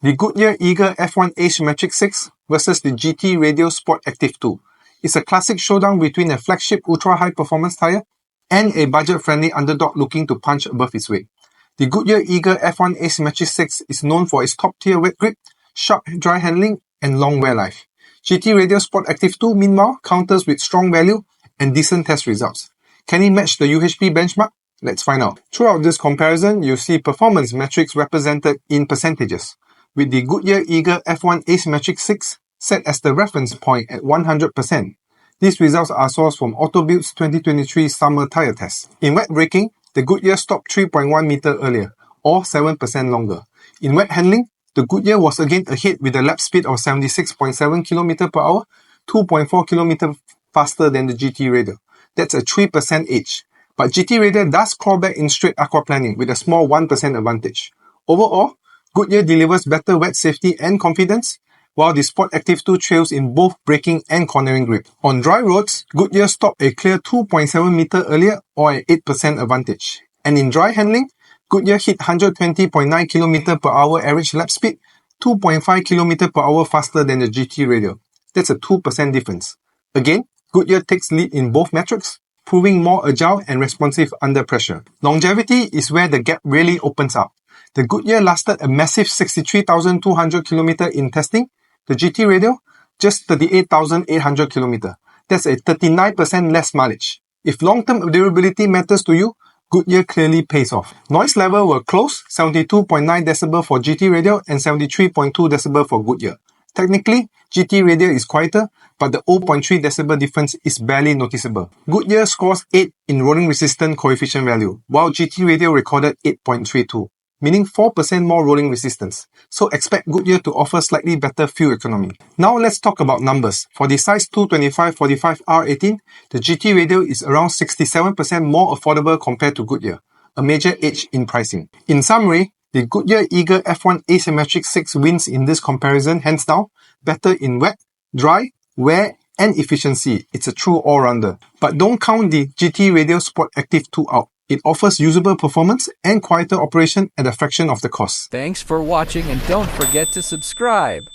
The Goodyear Eagle F1 Asymmetric 6 versus the GT Radial SportActive 2 is a classic showdown between a flagship ultra-high performance tyre and a budget-friendly underdog looking to punch above its weight. The Goodyear Eagle F1 Asymmetric 6 is known for its top-tier wet grip, sharp dry handling, and long wear life. GT Radial SportActive 2, meanwhile, counters with strong value and decent test results. Can it match the UHP benchmark? Let's find out. Throughout this comparison, you see performance metrics represented in percentages, with the Goodyear Eagle F1 Asymmetric 6 set as the reference point at 100%. These results are sourced from Autobuild's 2023 summer tyre test. In wet braking, the Goodyear stopped 3.1 meter earlier, or 7% longer. In wet handling, the Goodyear was again ahead with a lap speed of 76.7 km per hour, 2.4 km faster than the GT Radial. That's a 3% edge. But GT Radial does claw back in straight aquaplaning with a small 1% advantage. Overall, Goodyear delivers better wet safety and confidence, while the SportActive 2 trails in both braking and cornering grip. On dry roads, Goodyear stopped a clear 2.7 meter earlier, or an 8% advantage. And in dry handling, Goodyear hit 120.9 km per hour average lap speed, 2.5 km per hour faster than the GT Radial. That's a 2% difference. Again, Goodyear takes lead in both metrics, proving more agile and responsive under pressure. Longevity is where the gap really opens up. The Goodyear lasted a massive 63,200 km in testing, the GT Radial just 38,800 km. That's a 39% less mileage. If long-term durability matters to you, Goodyear clearly pays off. Noise level were close, 72.9 dB for GT Radial and 73.2 dB for Goodyear. Technically, GT Radial is quieter, but the 0.3 dB difference is barely noticeable. Goodyear scores 8 in rolling resistance coefficient value, while GT Radial recorded 8.32, meaning 4% more rolling resistance. So expect Goodyear to offer slightly better fuel economy. Now let's talk about numbers. For the size 225/45 R18, the GT Radial is around 67% more affordable compared to Goodyear, a major edge in pricing. In summary, the Goodyear Eagle F1 Asymmetric 6 wins in this comparison hands down, better in wet, dry, wear, and efficiency. It's a true all-rounder. But don't count the GT Radial SportActive 2 out. It offers usable performance and quieter operation at a fraction of the cost. Thanks for watching, and don't forget to subscribe.